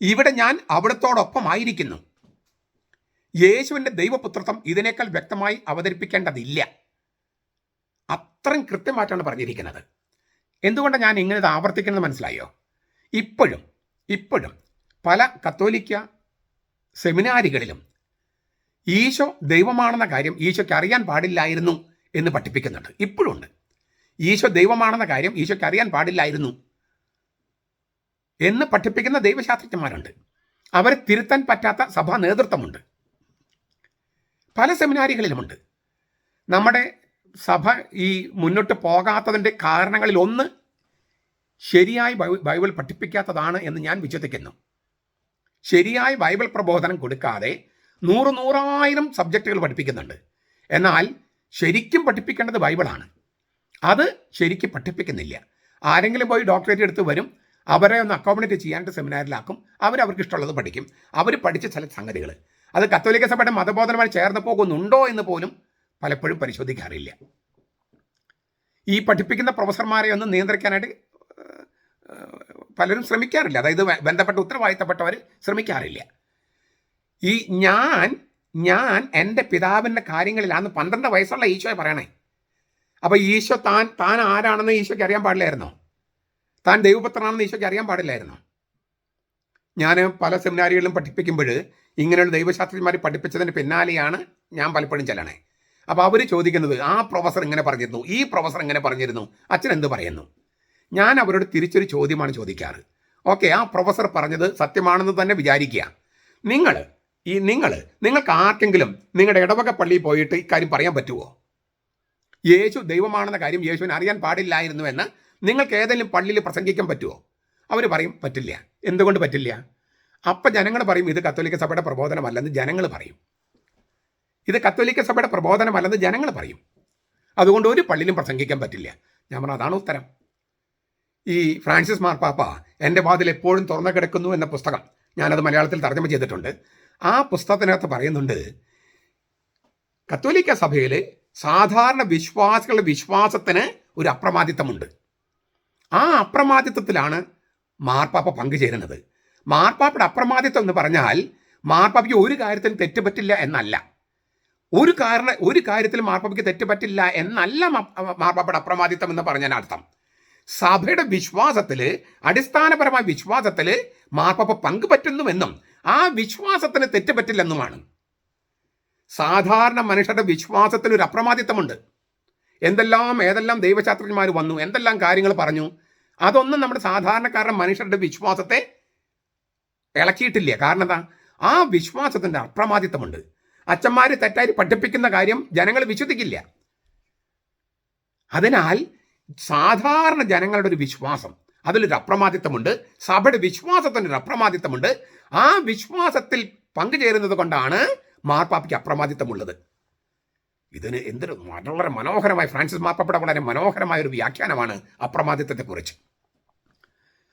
ഇവിടെ ഞാൻ അവിടുത്തോടൊപ്പമായിരിക്കുന്നു. യേശുവിൻ്റെ ദൈവപുത്രത്വം ഇതിനേക്കാൾ വ്യക്തമായി അവതരിപ്പിക്കേണ്ടതില്ല. അത്രയും കൃത്യമായിട്ടാണ് പറഞ്ഞിരിക്കുന്നത്. എന്തുകൊണ്ടാണ് ഞാൻ ഇങ്ങനെ ഇത് ആവർത്തിക്കുന്നത് മനസ്സിലായോ? ഇപ്പോഴും പല കത്തോലിക്ക സെമിനാരികളിലും ഈശോ ദൈവമാണെന്ന കാര്യം ഈശോയ്ക്ക് അറിയാൻ പാടില്ലായിരുന്നു എന്ന് പഠിപ്പിക്കുന്നുണ്ട്. ഇപ്പോഴുണ്ട്. ഈശോ ദൈവമാണെന്ന കാര്യം ഈശോയ്ക്ക് അറിയാൻ പാടില്ലായിരുന്നു എന്ന് പഠിപ്പിക്കുന്ന ദൈവശാസ്ത്രജ്ഞന്മാരുണ്ട്. അവരെ തിരുത്താൻ പറ്റാത്ത സഭാ നേതൃത്വമുണ്ട്. പല സെമിനാരികളിലുമുണ്ട്. നമ്മുടെ സഭ ഈ മുന്നോട്ട് പോകാത്തതിൻ്റെ കാരണങ്ങളിൽ ഒന്ന് ശരിയായി ബൈബിൾ പഠിപ്പിക്കാത്തതാണ് എന്ന് ഞാൻ വിശ്വസിക്കുന്നു. ശരിയായി ബൈബിൾ പ്രബോധനം കൊടുക്കാതെ 100,000 സബ്ജക്റ്റുകൾ പഠിപ്പിക്കുന്നുണ്ട്. എന്നാൽ ശരിക്കും പഠിപ്പിക്കേണ്ടത് ബൈബിളാണ്. അത് ശരിക്കും പഠിപ്പിക്കുന്നില്ല. ആരെങ്കിലും പോയി ഡോക്ടറേറ്റ് എടുത്ത് വരും, അവരെ ഒന്ന് അക്കോമഡേറ്റ് ചെയ്യാനായിട്ട് സെമിനാറിലാക്കും, അവർക്ക് ഇഷ്ടമുള്ളത് പഠിക്കും. അവർ പഠിച്ച ചില സംഗതികൾ അത് കത്തോലിക്ക സഭയുടെ മതബോധനമായി ചേർന്ന് പോകുന്നുണ്ടോ എന്ന് പോലും പലപ്പോഴും പരിശോധിക്കാറില്ല. ഈ പഠിപ്പിക്കുന്ന പ്രൊഫസർമാരെ ഒന്നും നിയന്ത്രിക്കാനായിട്ട് പലരും ശ്രമിക്കാറില്ല. അതായത് ബന്ധപ്പെട്ട ഉത്തരവാദിത്തപ്പെട്ടവർ ശ്രമിക്കാറില്ല. ഈ ഞാൻ എൻ്റെ പിതാവിൻ്റെ കാര്യങ്ങളിലാന്ന് 12 വയസ്സുള്ള ഈശോയെ പറയണേ. അപ്പോൾ ഈശോ താൻ ആരാണെന്ന് ഈശോയ്ക്ക് അറിയാൻ പാടില്ലായിരുന്നോ? താൻ ദൈവപുത്രനാണെന്ന് ഈശോയ്ക്ക് അറിയാൻ പാടില്ലായിരുന്നോ? ഞാൻ പല സെമിനാരികളിലും പഠിപ്പിക്കുമ്പോൾ ഇങ്ങനെയുള്ള ദൈവശാസ്ത്രജ്ഞന്മാർ പഠിപ്പിച്ചതിന് പിന്നാലെയാണ് ഞാൻ പലപ്പോഴും ചെല്ലണേ. അപ്പോൾ അവർ ചോദിക്കുന്നത്, ആ പ്രൊഫസർ ഇങ്ങനെ പറഞ്ഞിരുന്നു, ഈ പ്രൊഫസർ ഇങ്ങനെ പറഞ്ഞിരുന്നു, അച്ഛൻ എന്ത് പറയുന്നു? ഞാൻ അവരോട് തിരിച്ചൊരു ചോദ്യമാണ് ചോദിക്കാറ്. ഓക്കെ, ആ പ്രൊഫസർ പറഞ്ഞത് സത്യമാണെന്ന് തന്നെ വിചാരിക്കുക. നിങ്ങൾക്ക് ആർക്കെങ്കിലും നിങ്ങളുടെ ഇടവക പള്ളിയിൽ പോയിട്ട് ഇക്കാര്യം പറയാൻ പറ്റുമോ? യേശു ദൈവമാണെന്ന കാര്യം യേശുവിന് അറിയാൻ പാടില്ലായിരുന്നുവെന്ന് നിങ്ങൾക്ക് ഏതെങ്കിലും പള്ളിയിൽ പ്രസംഗിക്കാൻ പറ്റുമോ? അവർ പറയും പറ്റില്ല. എന്തുകൊണ്ട് പറ്റില്ല? അപ്പം ജനങ്ങൾ പറയും ഇത് കത്തോലിക്ക സഭയുടെ പ്രബോധനമല്ലെന്ന് ജനങ്ങൾ പറയും. ഇത് കത്തോലിക്ക സഭയുടെ പ്രബോധനമല്ലെന്ന് ജനങ്ങൾ പറയും. അതുകൊണ്ട് ഒരു പള്ളിയിലും പ്രസംഗിക്കാൻ പറ്റില്ല. ഞാൻ പറഞ്ഞു അതാണ് ഉത്തരം. ഈ ഫ്രാൻസിസ് മാർപ്പാപ്പ എൻ്റെ വാതിൽ എപ്പോഴും തുറന്നു കിടക്കുന്നു എന്ന പുസ്തകം ഞാനത് മലയാളത്തിൽ തർജ്ജമ ചെയ്തിട്ടുണ്ട്. ആ പുസ്തകത്തിനകത്ത് പറയുന്നുണ്ട്, കത്തോലിക്ക സഭയിൽ സാധാരണ വിശ്വാസികളുടെ വിശ്വാസത്തിന് ഒരു അപ്രമാദിത്വമുണ്ട്. ആ അപ്രമാദിത്വത്തിലാണ് മാർപ്പാപ്പ പങ്കുചേരുന്നത്. മാർപ്പാപ്പയുടെ അപ്രമാദിത്വം എന്ന് പറഞ്ഞാൽ മാർപ്പാപ്പയ്ക്ക് ഒരു കാര്യത്തിലും തെറ്റുപറ്റില്ല എന്നല്ല. ഒരു കാര്യത്തിൽ മാർപ്പാപ്പയ്ക്ക് തെറ്റുപറ്റില്ല എന്നല്ല മാർപ്പാപ്പയുടെ അപ്രമാദിത്വം എന്ന് പറഞ്ഞാൽ അർത്ഥം. സഭയുടെ വിശ്വാസത്തിൽ, അടിസ്ഥാനപരമായ വിശ്വാസത്തിൽ മാർപ്പാപ്പ പങ്കുപറ്റുന്നുവെന്നും ആ വിശ്വാസത്തിന് തെറ്റുപറ്റില്ലെന്നുമാണ്. സാധാരണ മനുഷ്യരുടെ വിശ്വാസത്തിൽ ഒരു അപ്രമാദിത്വമുണ്ട്. ഏതെല്ലാം ദൈവശാസ്ത്രജ്ഞന്മാർ വന്നു, എന്തെല്ലാം കാര്യങ്ങൾ പറഞ്ഞു, അതൊന്നും നമ്മുടെ സാധാരണക്കാരുടെ മനുഷ്യരുടെ വിശ്വാസത്തെ ഇളക്കിയിട്ടില്ല. കാരണം എന്താ? ആ വിശ്വാസത്തിൻ്റെ അപ്രമാദിത്വമുണ്ട്. അച്ഛന്മാർ തെറ്റായി പഠിപ്പിക്കുന്ന കാര്യം ജനങ്ങൾ വിശ്വസിക്കില്ല. അതിനാൽ സാധാരണ ജനങ്ങളുടെ ഒരു വിശ്വാസം, അതിലൊരു അപ്രമാദിത്വമുണ്ട്. സഭയുടെ വിശ്വാസത്തിനൊരു അപ്രമാദിത്വമുണ്ട്. ആ വിശ്വാസത്തിൽ പങ്കുചേരുന്നത് കൊണ്ടാണ് മാർപ്പാപ്പയ്ക്ക് അപ്രമാദിത്വമുള്ളത്. ഇതിന് വളരെ മനോഹരമായ, ഫ്രാൻസിസ് മാർപ്പാപ്പയുടെ വളരെ മനോഹരമായ ഒരു വ്യാഖ്യാനമാണ് അപ്രമാദിത്വത്തെക്കുറിച്ച്.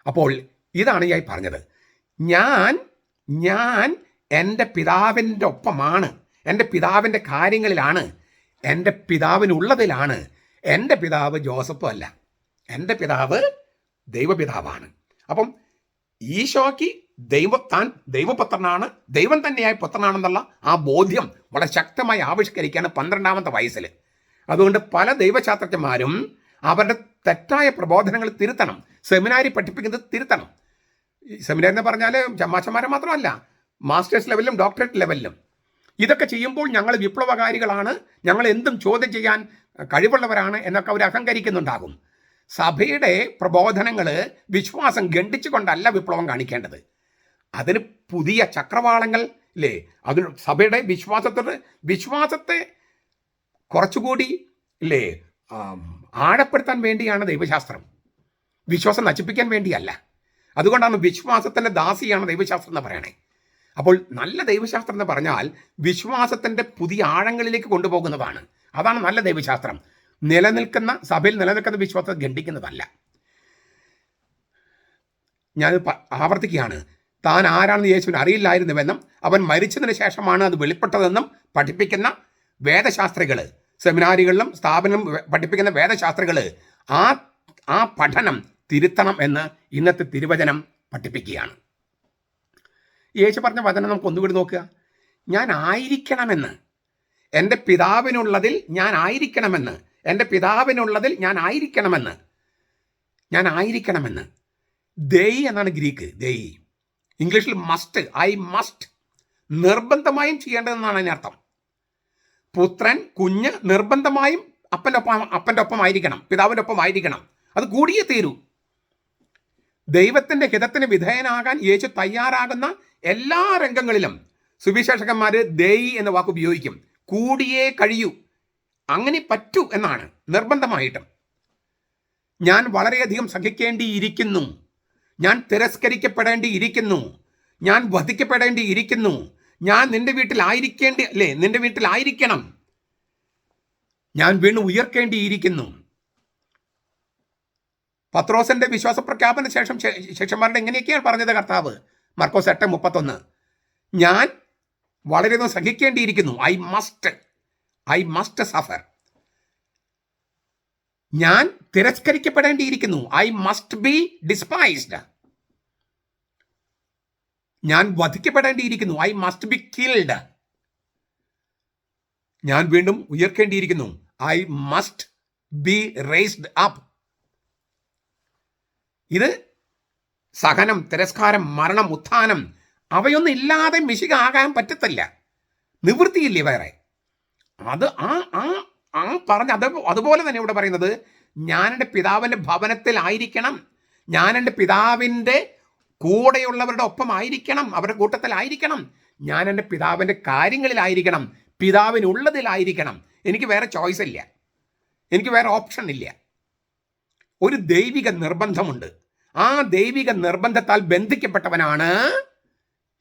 അപ്പോൾ ഇതാണ് ഞാൻ പറഞ്ഞത്. ഞാൻ എൻ്റെ പിതാവിൻ്റെ ഒപ്പമാണ്, എൻ്റെ പിതാവിൻ്റെ കാര്യങ്ങളിലാണ്, എൻ്റെ പിതാവിനുള്ളതിലാണ്. എൻ്റെ പിതാവ് ജോസഫ് അല്ല, എൻ്റെ പിതാവ് ദൈവപിതാവാണ്. അപ്പം ഈശോയ്ക്ക് താൻ ദൈവപുത്രനാണ്, ദൈവം തന്നെയായ പുത്രനാണെന്നുള്ള ആ ബോധ്യം വളരെ ശക്തമായി ആവിഷ്കരിക്കുകയാണ് 12ാമത്തെ വയസ്സിൽ. അതുകൊണ്ട് പല ദൈവശാസ്ത്രജ്ഞന്മാരും അവരുടെ തെറ്റായ പ്രബോധനങ്ങൾ തിരുത്തണം. സെമിനാരി പഠിപ്പിക്കുന്നത് തിരുത്തണം. സെമിനാരി എന്ന് പറഞ്ഞാൽ ചമ്മാച്ചന്മാരെ മാത്രമല്ല, മാസ്റ്റേഴ്സ് ലെവലിലും ഡോക്ടറേറ്റ് ലെവലിലും. ഇതൊക്കെ ചെയ്യുമ്പോൾ ഞങ്ങൾ വിപ്ലവകാരികളാണ്, ഞങ്ങൾ എന്തും ചോദ്യം ചെയ്യാൻ കഴിവുള്ളവരാണ് എന്നൊക്കെ അവർ അഹങ്കരിക്കുന്നുണ്ടാകും. സഭയുടെ പ്രബോധനങ്ങൾ വിശ്വാസം ഖണ്ഡിച്ചുകൊണ്ടല്ല വിപ്ലവം കാണിക്കേണ്ടത്. അതിന് പുതിയ ചക്രവാളങ്ങൾ ഇല്ലേ, അതിന് സഭയുടെ വിശ്വാസത്തെ കുറച്ചുകൂടി ഇല്ലേ ആഴപ്പെടുത്താൻ വേണ്ടിയാണ് ദൈവശാസ്ത്രം, വിശ്വാസം നശിപ്പിക്കാൻ വേണ്ടിയല്ല. അതുകൊണ്ടാണ് വിശ്വാസത്തിൻ്റെ ദാസിയാണ് ദൈവശാസ്ത്രം എന്ന് പറയണേ. അപ്പോൾ നല്ല ദൈവശാസ്ത്രം എന്ന് പറഞ്ഞാൽ വിശ്വാസത്തിൻ്റെ പുതിയ ആഴങ്ങളിലേക്ക് കൊണ്ടുപോകുന്നതാണ്. അതാണ് നല്ല ദൈവശാസ്ത്രം. സഭയിൽ നിലനിൽക്കുന്ന വിശ്വാസത്തെ ഖണ്ഡിക്കുന്നതല്ല. ഞാൻ ആവർത്തിക്കുകയാണ്, താൻ ആരാണെന്ന് യേശുവിന് അറിയില്ലായിരുന്നുവെന്നും അവൻ മരിച്ചതിന് ശേഷമാണ് അത് വെളിപ്പെട്ടതെന്നും പഠിപ്പിക്കുന്ന വേദശാസ്ത്രികൾ, സെമിനാരികളിലും സ്ഥാപനം പഠിപ്പിക്കുന്ന വേദശാസ്ത്രികൾ ആ പഠനം തിരുത്തണം എന്ന് ഇന്നത്തെ തിരുവചനം പഠിപ്പിക്കുകയാണ്. യേശു പറഞ്ഞ വചനം നമുക്ക് ഒന്നുകൂടി നോക്കുക. ഞാൻ ആയിരിക്കണമെന്ന്, എൻ്റെ പിതാവിനുള്ളതിൽ ഞാൻ ആയിരിക്കണമെന്ന്, എൻ്റെ പിതാവിനുള്ളതിൽ ഞാൻ ആയിരിക്കണമെന്ന്. ദേയി എന്നാണ് ഗ്രീക്ക്. ദേയി ഇംഗ്ലീഷിൽ മസ്റ്റ്, ഐ മസ്റ്റ്, നിർബന്ധമായും ചെയ്യേണ്ടതെന്നാണ് അതിനർത്ഥം. പുത്രൻ, കുഞ്ഞ് നിർബന്ധമായും അപ്പൻ്റെ ഒപ്പം ആയിരിക്കണം, പിതാവിൻ്റെ ഒപ്പം ആയിരിക്കണം. അത് കൂടിയേ തീരൂ. ദൈവത്തിൻ്റെ ഹിതത്തിന് വിധേയനാകാൻ യേശു തയ്യാറാകുന്ന എല്ലാ രംഗങ്ങളിലും സുവിശേഷകന്മാർ ദേയി എന്ന വാക്ക് ഉപയോഗിക്കും. കൂടിയേ കഴിയൂ, അങ്ങനെ പറ്റൂ എന്നാണ്, നിർബന്ധമായിട്ടും. ഞാൻ വളരെയധികം സഹിക്കേണ്ടിയിരിക്കുന്നു, ഞാൻ തിരസ്കരിക്കപ്പെടേണ്ടിയിരിക്കുന്നു, ഞാൻ വധിക്കപ്പെടേണ്ടിയിരിക്കുന്നു, ഞാൻ നിന്റെ വീട്ടിലായിരിക്കണം, ഞാൻ വീണ്ടും ഉയർക്കേണ്ടിയിരിക്കുന്നു. പത്രോസിന്റെ വിശ്വാസ പ്രഖ്യാപന ശേഷം ശിഷ്യന്മാരുടെ എങ്ങനെയൊക്കെയാണ് പറഞ്ഞത് കർത്താവ്? മർക്കോസ് 8:31. ഞാൻ വളരെയധികം സഹിക്കേണ്ടിയിരിക്കുന്നു, I must. I must suffer. ഞാൻ തിരസ്കരിക്കപ്പെടേണ്ടിയിരിക്കുന്നു. I must be despised. ഞാൻ വധിക്കപ്പെടേണ്ടിയിരിക്കുന്നു. I must be killed. ഞാൻ വീണ്ടും ഉയർക്കേണ്ടിയിരിക്കുന്നു. I must be raised up. ഇത് സഹനം, തിരസ്കാരം, മരണം, ഉത്ഥാനം അവയൊന്നും ഇല്ലാതെ മിശിഹ ആകാൻ പറ്റത്തില്ല. നിവൃത്തിയില്ലേ വേറെ. അത് പറഞ്ഞ അതുപോലെ തന്നെ ഇവിടെ പറയുന്നത്, ഞാൻ എൻ്റെ പിതാവിൻ്റെ ഭവനത്തിലായിരിക്കണം, ഞാൻ എൻ്റെ പിതാവിൻ്റെ കൂടെയുള്ളവരുടെ ഒപ്പമായിരിക്കണം, അവരുടെ കൂട്ടത്തിലായിരിക്കണം, ഞാൻ എൻ്റെ പിതാവിൻ്റെ കാര്യങ്ങളിലായിരിക്കണം, പിതാവിനുള്ളതിലായിരിക്കണം. എനിക്ക് വേറെ ചോയ്സ് ഇല്ല, എനിക്ക് വേറെ ഓപ്ഷൻ ഇല്ല. ഒരു ദൈവിക നിർബന്ധമുണ്ട്. ആ ദൈവിക നിർബന്ധത്താൽ ബന്ധിക്കപ്പെട്ടവനാണ്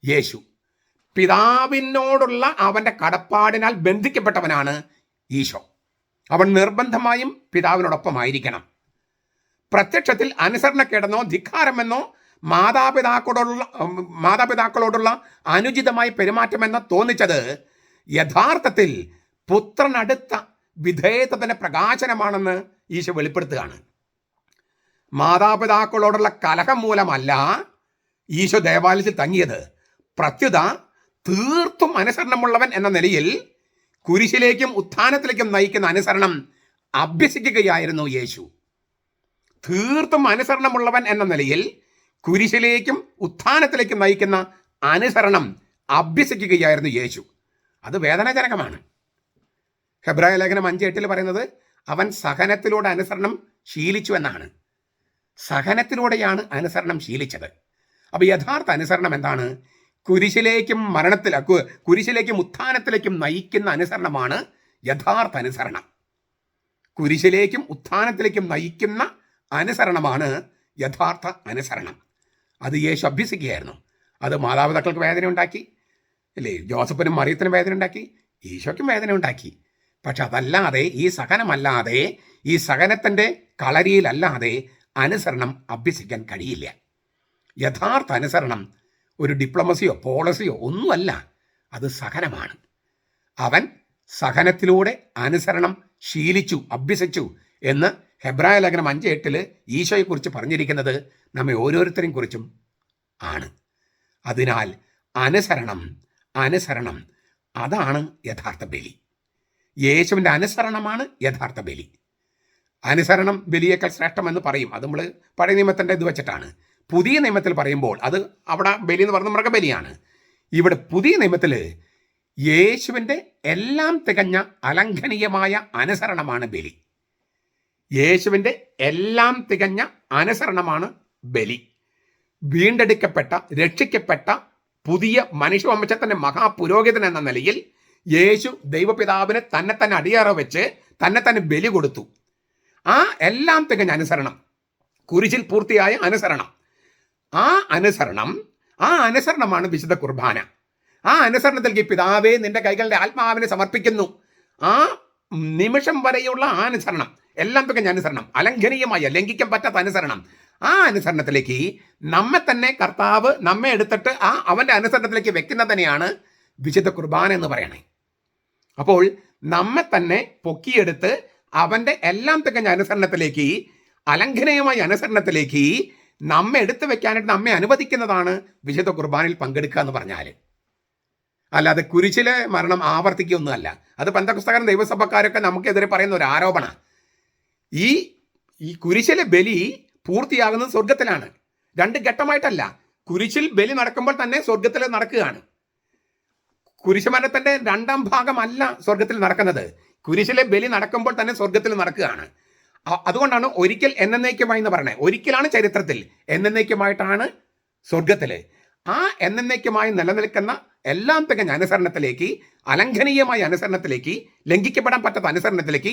യേശു. പിതാവിനോടുള്ള അവൻ്റെ കടപ്പാടിനാൽ ബന്ധിക്കപ്പെട്ടവനാണ് ഈശോ. അവൻ നിർബന്ധമായും പിതാവിനോടൊപ്പമായിരിക്കണം. പ്രത്യക്ഷത്തിൽ അനുസരണക്കേടെന്നോ ധിക്കാരമെന്നോ മാതാപിതാക്കളോടുള്ള അനുചിതമായ പെരുമാറ്റമെന്നോ തോന്നിച്ചത് യഥാർത്ഥത്തിൽ പുത്രനടുത്ത വിധേയത്വത്തിൻ്റെ പ്രകാശനമാണെന്ന് ഈശോ വെളിപ്പെടുത്തുകയാണ്. മാതാപിതാക്കളോടുള്ള കലഹം മൂലമല്ല ഈശോ ദേവാലയത്തിൽ തങ്ങിയത്. പ്രത്യുത തീർത്തും അനുസരണമുള്ളവൻ എന്ന നിലയിൽ കുരിശിലേക്കും ഉത്ഥാനത്തിലേക്കും നയിക്കുന്ന അനുസരണം അഭ്യസിക്കുകയായിരുന്നു യേശു. തീർത്തും അനുസരണമുള്ളവൻ എന്ന നിലയിൽ കുരിശിലേക്കും ഉത്ഥാനത്തിലേക്കും നയിക്കുന്ന അനുസരണം അഭ്യസിക്കുകയായിരുന്നു യേശു. അത് വേദനാജനകമാണ്. ഹെബ്രായ ലേഖനം 5:8 പറയുന്നത് അവൻ സഹനത്തിലൂടെ അനുസരണം ശീലിച്ചു എന്നാണ്. സഹനത്തിലൂടെയാണ് അനുസരണം ശീലിച്ചത്. അപ്പോൾ യഥാർത്ഥ അനുസരണം എന്താണ്? കുരിശിലേക്കും ഉത്ഥാനത്തിലേക്കും നയിക്കുന്ന അനുസരണമാണ് യഥാർത്ഥ അനുസരണം. കുരിശിലേക്കും ഉത്ഥാനത്തിലേക്കും നയിക്കുന്ന അനുസരണമാണ് യഥാർത്ഥ അനുസരണം. അത് യേശു അഭ്യസിക്കുകയായിരുന്നു. അത് മാതാപിതാക്കൾക്ക് വേദന ഉണ്ടാക്കി, അല്ലേ? ജോസഫിനും മറിയത്തിനും വേദന ഉണ്ടാക്കി, ഈശോയ്ക്കും വേദന ഉണ്ടാക്കി. പക്ഷെ അതല്ലാതെ, ഈ സഹനമല്ലാതെ, ഈ സഹനത്തിൻ്റെ കളരിയിലല്ലാതെ അനുസരണം അഭ്യസിക്കാൻ കഴിയില്ല. യഥാർത്ഥ അനുസരണം ഒരു ഡിപ്ലോമസിയോ പോളിസിയോ ഒന്നുമല്ല, അത് സഹനമാണ്. അവൻ സഹനത്തിലൂടെ അനുസരണം ശീലിച്ചു, അഭ്യസിച്ചു എന്ന് ഹെബ്രായ ലേഖനം 5:8 ഈശോയെക്കുറിച്ച് പറഞ്ഞിരിക്കുന്നത് നമ്മെ ഓരോരുത്തരെയും കുറിച്ചും ആണ്. അതിനാൽ അനുസരണം അതാണ് യഥാർത്ഥ ബലി. യേശുവിൻ്റെ അനുസരണമാണ് യഥാർത്ഥ ബലി. അനുസരണം ബലിയേക്കാൾ ശ്രേഷ്ഠമെന്ന് പറയും. അത് നമ്മൾ പഴയ നിയമത്തിൻ്റെ ഇത് വെച്ചിട്ടാണ്. പുതിയ നിയമത്തിൽ പറയുമ്പോൾ അത് അവിടെ ബലി എന്ന് പറയുന്നത് മൃഗബലിയാണ്. ഇവിടെ പുതിയ നിയമത്തിൽ യേശുവിൻ്റെ എല്ലാം തികഞ്ഞ അലംഘനീയമായ അനുസരണമാണ് ബലി. യേശുവിൻ്റെ എല്ലാം തികഞ്ഞ അനുസരണമാണ് ബലി. വീണ്ടെടുക്കപ്പെട്ട, രക്ഷിക്കപ്പെട്ട പുതിയ മനുഷ്യവംശത്തിൻ്റെ മഹാപുരോഹിതൻ എന്ന നിലയിൽ യേശു ദൈവപിതാവിന് തന്നെ അടിയറ വെച്ച് തന്നെ ബലി കൊടുത്തു. ആ എല്ലാം തികഞ്ഞ അനുസരണം, കുരിശിൽ പൂർത്തിയായ അനുസരണം, ആ അനുസരണമാണ് വിശുദ്ധ കുർബാന. ആ അനുസരണത്തിലേക്ക് പിതാവേ നിന്റെ കൈകളുടെ ആത്മാവിനെ സമർപ്പിക്കുന്നു. ആ നിമിഷം വരെയുള്ള ആ അനുസരണം, എല്ലാം തികഞ്ഞ അനുസരണം, അലംഘനീയമായ, ലംഘിക്കാൻ പറ്റാത്ത അനുസരണം, ആ അനുസരണത്തിലേക്ക് നമ്മെ തന്നെ കർത്താവ് നമ്മെ എടുത്തിട്ട് അവൻ്റെ അനുസരണത്തിലേക്ക് വെക്കുന്നതിനെയാണ് വിശുദ്ധ കുർബാന എന്ന് പറയണേ. അപ്പോൾ നമ്മെ തന്നെ പൊക്കിയെടുത്ത് അവൻ്റെ എല്ലാം തികഞ്ഞ അനുസരണത്തിലേക്ക്, അലംഘനീയമായ അനുസരണത്തിലേക്ക് നമ്മെ എടുത്തു വെക്കാനായിട്ട് നമ്മെ അനുവദിക്കുന്നതാണ് വിശുദ്ധ കുർബാനയിൽ പങ്കെടുക്കുക എന്ന് പറഞ്ഞാൽ. അല്ലാതെ കുരിശിലെ മരണം ആവർത്തിക്കുകയൊന്നുമല്ല. അത് പെന്തക്കോസ്തകാരും ദൈവസഭക്കാരൊക്കെ നമുക്കെതിരെ പറയുന്ന ഒരു ആരോപണം. ഈ കുരിശിലെ ബലി പൂർത്തിയാകുന്നത് സ്വർഗത്തിലാണ്. 2 ഘട്ടമായിട്ടല്ല. കുരിശിൽ ബലി നടക്കുമ്പോൾ തന്നെ സ്വർഗത്തിൽ നടക്കുകയാണ്. കുരിശുമരണത്തിൻ്റെ 2ാം ഭാഗമല്ല സ്വർഗത്തിൽ നടക്കുന്നത്. കുരിശിലെ ബലി നടക്കുമ്പോൾ തന്നെ സ്വർഗത്തിൽ നടക്കുകയാണ്. അതുകൊണ്ടാണ് ഒരിക്കൽ എന്നേക്കുമായി എന്ന് പറയുന്നത്. ഒരിക്കലാണ് ചരിത്രത്തിൽ, എന്നേക്കുമായിട്ടാണ് സ്വർഗത്തിൽ. ആ എന്നേക്കുമായി നിലനിൽക്കുന്ന എല്ലാം തികഞ്ഞ അനുസരണത്തിലേക്ക്, അലംഘനീയമായ അനുസരണത്തിലേക്ക്, ലംഘിക്കപ്പെടാൻ പറ്റാത്ത അനുസരണത്തിലേക്ക്,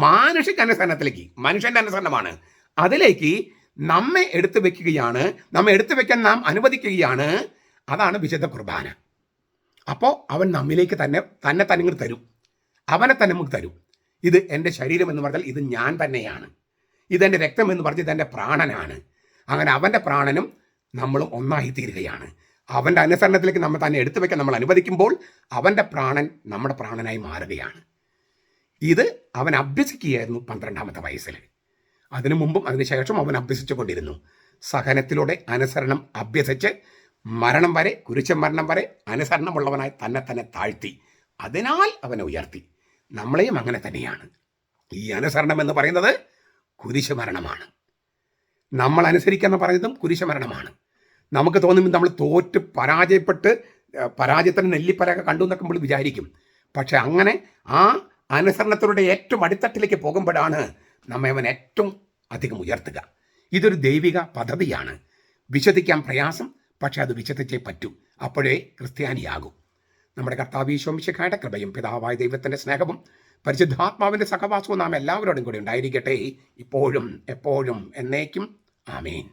മാനുഷിക അനുസരണത്തിലേക്ക്, മനുഷ്യൻ്റെ അനുസരണമാണ്, അതിലേക്ക് നമ്മെ എടുത്തു വെക്കുകയാണ്, നമ്മെ എടുത്തു വെക്കാൻ നാം അനുവദിക്കുകയാണ്. അതാണ് വിശുദ്ധ കുർബാന. അപ്പോൾ അവൻ നമ്മിലേക്ക് തന്നെ ഇങ്ങോട്ട് തരും, അവനെ തന്നെ നമുക്ക് തരും. ഇത് എൻ്റെ ശരീരം എന്ന് പറഞ്ഞാൽ ഇത് ഞാൻ തന്നെയാണ്, ഇതെൻ്റെ രക്തം എന്ന് പറഞ്ഞാൽ ഇതെൻ്റെ പ്രാണനാണ്. അങ്ങനെ അവൻ്റെ പ്രാണനും നമ്മളും ഒന്നായിത്തീരുകയാണ്. അവൻ്റെ അനുസരണത്തിലേക്ക് നമ്മൾ തന്നെ എടുത്തു വെക്കാൻ നമ്മൾ അനുവദിക്കുമ്പോൾ അവൻ്റെ പ്രാണൻ നമ്മുടെ പ്രാണനായി മാറുകയാണ്. ഇത് അവൻ അഭ്യസിക്കുകയായിരുന്നു 12-ാമത്തെ വയസ്സിൽ. അതിനു മുമ്പും അതിനുശേഷം അവൻ അഭ്യസിച്ചു കൊണ്ടിരുന്നു. സഹനത്തിലൂടെ അനുസരണം അഭ്യസിച്ച് മരണം വരെ, കുരിശുമരണം വരെ അനുസരണമുള്ളവനായി തന്നെ താഴ്ത്തി. അതിനാൽ അവനെ ഉയർത്തി. നമ്മളെയും അങ്ങനെ തന്നെയാണ്. ഈ അനുസരണം എന്ന് പറയുന്നത് കുരിശുമരണമാണ്. നമ്മൾ അനുസരിക്കുക പറയുന്നതും കുരിശുമരണമാണ്. നമുക്ക് തോന്നും നമ്മൾ തോറ്റ് പരാജയത്തിന് നെല്ലിപ്പലക കണ്ടു എന്നൊക്കെ നമ്മൾ വിചാരിക്കും. പക്ഷെ അങ്ങനെ ആ അനുസരണത്തിലൂടെ ഏറ്റവും അടിത്തട്ടിലേക്ക് പോകുമ്പോഴാണ് നമ്മെ അവൻ ഏറ്റവും അധികം ഉയർത്തുക. ഇതൊരു ദൈവിക പദ്ധതിയാണ്. വിശ്വസിക്കാൻ പ്രയാസം, പക്ഷെ അത് വിശ്വസിച്ചേ പറ്റൂ. അപ്പോഴേ ക്രിസ്ത്യാനിയാകൂ. നമ്മുടെ കർത്താവ് ഈശോ മിശിഹായുടെ കൃപയും പിതാവായ ദൈവത്തിൻ്റെ സ്നേഹവും പരിശുദ്ധാത്മാവിൻ്റെ സഹവാസവും നാം എല്ലാവരോടും കൂടി ഉണ്ടായിരിക്കട്ടെ, ഇപ്പോഴും എപ്പോഴും എന്നേക്കും. ആമേൻ.